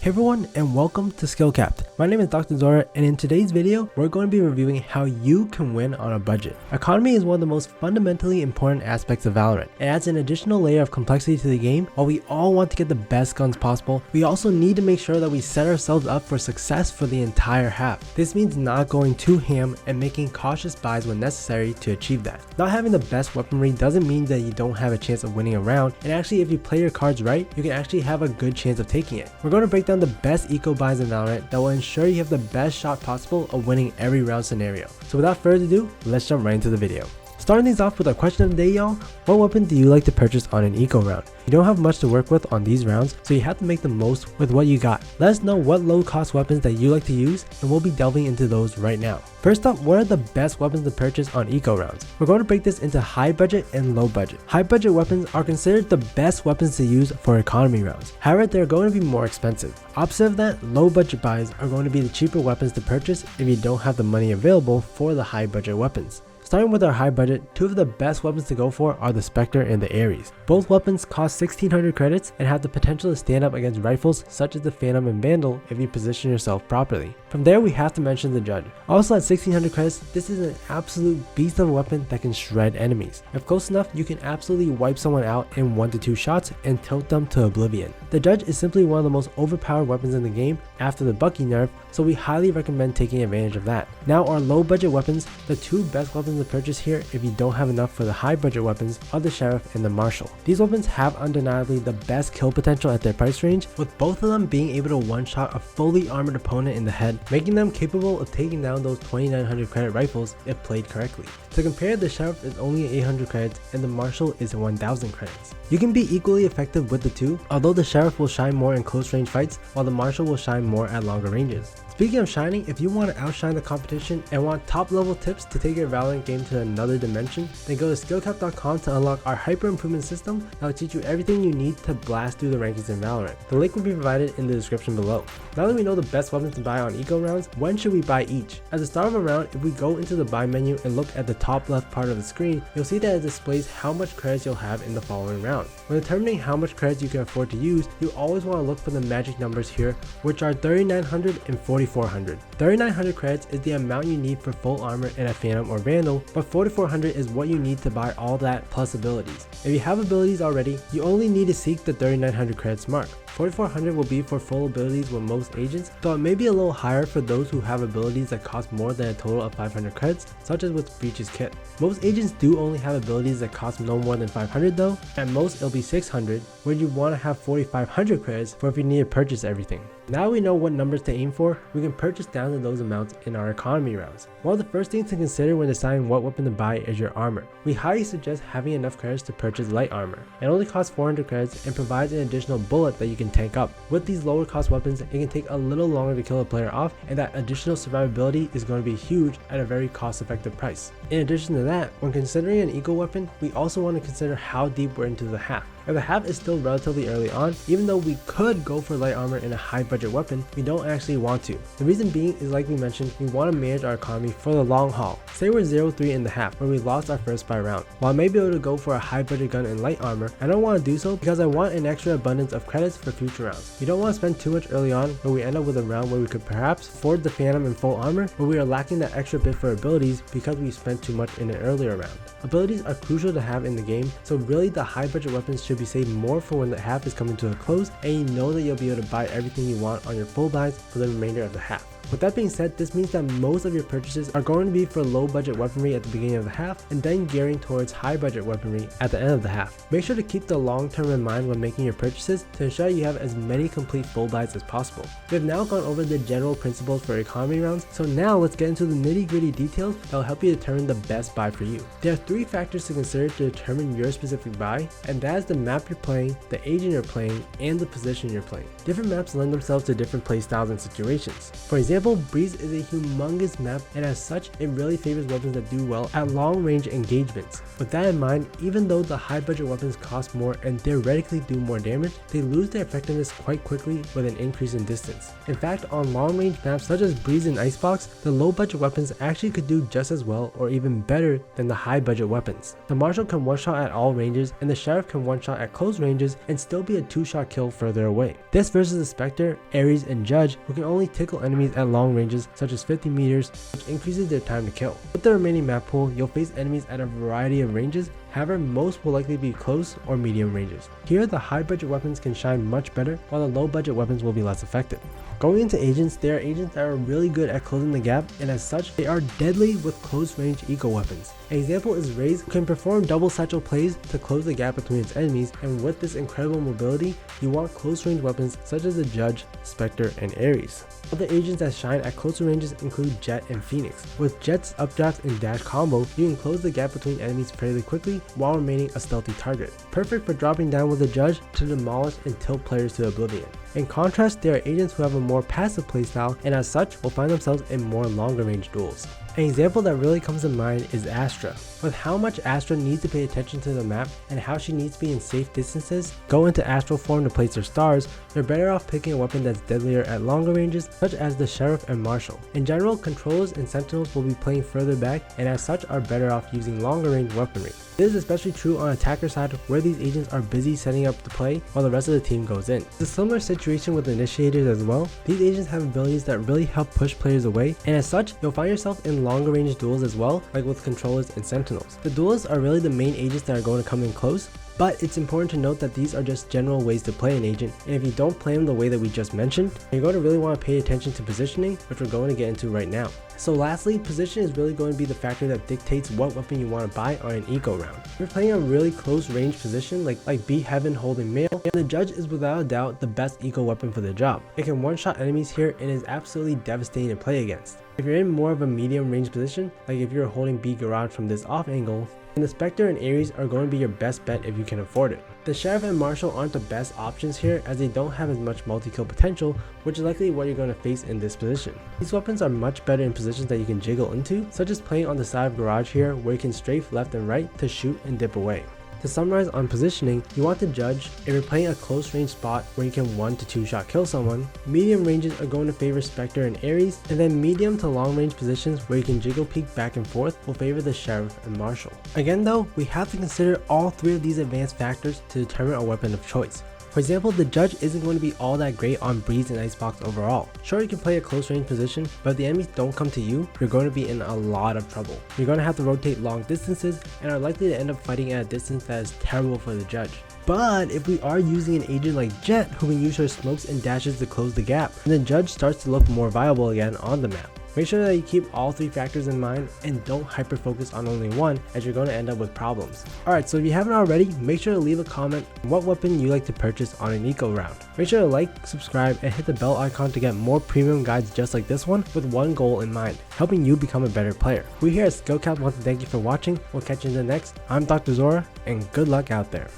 Hey everyone, and welcome to SkillCapped. My name is Dr. Zora, and in today's video, we're going to be reviewing how you can win on a budget. Economy is one of the most fundamentally important aspects of Valorant. It adds an additional layer of complexity to the game. While we all want to get the best guns possible, we also need to make sure that we set ourselves up for success for the entire half. This means not going too ham and making cautious buys when necessary to achieve that. Not having the best weaponry doesn't mean that you don't have a chance of winning a round, and actually if you play your cards right, you can actually have a good chance of taking it. We're going to break down the best eco buys in Valorant that will ensure you have the best shot possible of winning every round scenario. So without further ado, let's jump right into the video. Starting things off with our question of the day, y'all. What weapon do you like to purchase on an eco round? You don't have much to work with on these rounds, so you have to make the most with what you got. Let us know what low cost weapons that you like to use, and we'll be delving into those right now. First up, what are the best weapons to purchase on eco rounds? We're going to break this into high budget and low budget. High budget weapons are considered the best weapons to use for economy rounds. However, they're going to be more expensive. Opposite of that, low budget buys are going to be the cheaper weapons to purchase if you don't have the money available for the high budget weapons. Starting with our high budget, two of the best weapons to go for are the Spectre and the Ares. Both weapons cost 1600 credits and have the potential to stand up against rifles such as the Phantom and Vandal if you position yourself properly. From there, we have to mention the Judge. Also at 1600 credits, this is an absolute beast of a weapon that can shred enemies. If close enough, you can absolutely wipe someone out in 1 to 2 shots and tilt them to oblivion. The Judge is simply one of the most overpowered weapons in the game after the Bucky nerf, so we highly recommend taking advantage of that. Now our low budget weapons, the two best weapons to purchase here if you don't have enough for the high budget weapons are the Sheriff and the Marshal. These weapons have undeniably the best kill potential at their price range, with both of them being able to one-shot a fully armored opponent in the head, making them capable of taking down those 2900 credit rifles if played correctly. To compare, the Sheriff is only 800 credits and the Marshal is 1000 credits. You can be equally effective with the two, although the Sheriff will shine more in close range fights while the Marshal will shine more at longer ranges. Speaking of shining, if you want to outshine the competition and want top level tips to take your Valorant game to another dimension, then go to skillcapped.com to unlock our hyper improvement system that will teach you everything you need to blast through the rankings in Valorant. The link will be provided in the description below. Now that we know the best weapons to buy on eco rounds, when should we buy each? At the start of a round, if we go into the buy menu and look at the top left part of the screen, you'll see that it displays how much credits you'll have in the following round. When determining how much credits you can afford to use, you always want to look for the magic numbers here, which are 3900 and 4400. 3900 credits is the amount you need for full armor and a Phantom or Vandal, but 4400 is what you need to buy all that plus abilities. If you have abilities already, you only need to seek the 3900 credits mark. 4400 will be for full abilities with most agents, though it may be a little higher for those who have abilities that cost more than a total of 500 credits, such as with Breach's kit. Most agents do only have abilities that cost no more than 500 though. At most it'll be 600, where you want to have 4500 credits for if you need to purchase everything. Now we know what numbers to aim for, we can purchase down to those amounts in our economy rounds. One of the first things to consider when deciding what weapon to buy is your armor. We highly suggest having enough credits to purchase light armor. It only costs 400 credits and provides an additional bullet that you can tank up. With these lower cost weapons, it can take a little longer to kill a player off, and that additional survivability is going to be huge at a very cost effective price. In addition to that, when considering an eco weapon, we also want to consider how deep we're into the half. If the half is still relatively early on, even though we could go for light armor in a high budget weapon, we don't actually want to. The reason being is, like we mentioned, we want to manage our economy for the long haul. Say we're 0-3 in the half where we lost our first buy round. While I may be able to go for a high budget gun in light armor, I don't want to do so because I want an extra abundance of credits for future rounds. We don't want to spend too much early on where we end up with a round where we could perhaps afford the Phantom in full armor, but we are lacking that extra bit for abilities because we spent too much in an earlier round. Abilities are crucial to have in the game, so really the high budget weapons should be saved more for when the half is coming to a close and you know that you'll be able to buy everything you want on your full buys for the remainder of the half. With that being said, this means that most of your purchases are going to be for low budget weaponry at the beginning of the half and then gearing towards high budget weaponry at the end of the half. Make sure to keep the long term in mind when making your purchases to ensure you have as many complete full buys as possible. We have now gone over the general principles for economy rounds, so now let's get into the nitty gritty details that will help you determine the best buy for you. There are 3 factors to consider to determine your specific buy, and that is the map you're playing, the agent you're playing, and the position you're playing. Different maps lend themselves to different play styles and situations. For example, example, Breeze is a humongous map, and as such, it really favors weapons that do well at long range engagements. With that in mind, even though the high budget weapons cost more and theoretically do more damage, they lose their effectiveness quite quickly with an increase in distance. In fact, on long range maps such as Breeze and Icebox, the low budget weapons actually could do just as well or even better than the high budget weapons. The Marshal can one-shot at all ranges, and the Sheriff can one-shot at close ranges and still be a two-shot kill further away. This versus the Spectre, Ares, and Judge, who can only tickle enemies at long ranges such as 50 meters, which increases their time to kill. With the remaining map pool, you'll face enemies at a variety of ranges. However, most will likely be close or medium ranges. Here, the high budget weapons can shine much better, while the low budget weapons will be less effective. Going into agents, there are agents that are really good at closing the gap, and as such, they are deadly with close range eco weapons. An example is Raze, who can perform double satchel plays to close the gap between its enemies, and with this incredible mobility, you want close range weapons such as the Judge, Spectre, and Ares. Other agents that shine at closer ranges include Jet and Phoenix. With Jet's updraft and dash combo, you can close the gap between enemies fairly quickly while remaining a stealthy target. Perfect for dropping down with the Judge to demolish and tilt players to oblivion. In contrast, there are agents who have a more passive playstyle, and as such will find themselves in more longer range duels. An example that really comes to mind is Astra. With how much Astra needs to pay attention to the map and how she needs to be in safe distances, go into astral form to place her stars, you're better off picking a weapon that's deadlier at longer ranges, such as the Sheriff and Marshal. In general, controllers and sentinels will be playing further back, and as such are better off using longer range weaponry. This is especially true on attacker side, where these agents are busy setting up the play while the rest of the team goes in. It's a similar situation with initiators as well. These agents have abilities that really help push players away, and as such, you'll find yourself in longer range duels as well, like with controllers and sentinels. The duelists are really the main agents that are going to come in close, but it's important to note that these are just general ways to play an agent, and if you don't play them the way that we just mentioned, you're going to really want to pay attention to positioning, which we're going to get into right now. So lastly, position is really going to be the factor that dictates what weapon you want to buy on an eco round. If you're playing a really close range position like Be Heaven holding Mail, the Judge is without a doubt the best eco weapon for the job. It can one-shot enemies here and is absolutely devastating to play against. If you're in more of a medium range position, like if you're holding B Garage from this off angle, then the Spectre and Ares are going to be your best bet if you can afford it. The Sheriff and Marshal aren't the best options here, as they don't have as much multi-kill potential, which is likely what you're going to face in this position. These weapons are much better in positions that you can jiggle into, such as playing on the side of Garage here, where you can strafe left and right to shoot and dip away. To summarize on positioning, you want to judge if you're playing a close range spot where you can 1 to 2 shot kill someone. Medium ranges are going to favor Spectre and Ares, and then medium to long range positions where you can jiggle peek back and forth will favor the Sheriff and Marshal. Again though, we have to consider all 3 of these advanced factors to determine our weapon of choice. For example, the Judge isn't going to be all that great on Breeze and Icebox overall. Sure, you can play a close range position, but if the enemies don't come to you, you're going to be in a lot of trouble. You're going to have to rotate long distances and are likely to end up fighting at a distance that is terrible for the Judge. But if we are using an agent like Jet, who can use her smokes and dashes to close the gap, then the Judge starts to look more viable again on the map. Make sure that you keep all 3 factors in mind and don't hyper focus on only one, as you're going to end up with problems. Alright, so if you haven't already, make sure to leave a comment on what weapon you like to purchase on an eco round. Make sure to like, subscribe, and hit the bell icon to get more premium guides just like this one, with one goal in mind: helping you become a better player. We here at SkillCapped want to thank you for watching. We'll catch you in the next. I'm Dr. Zora, and good luck out there.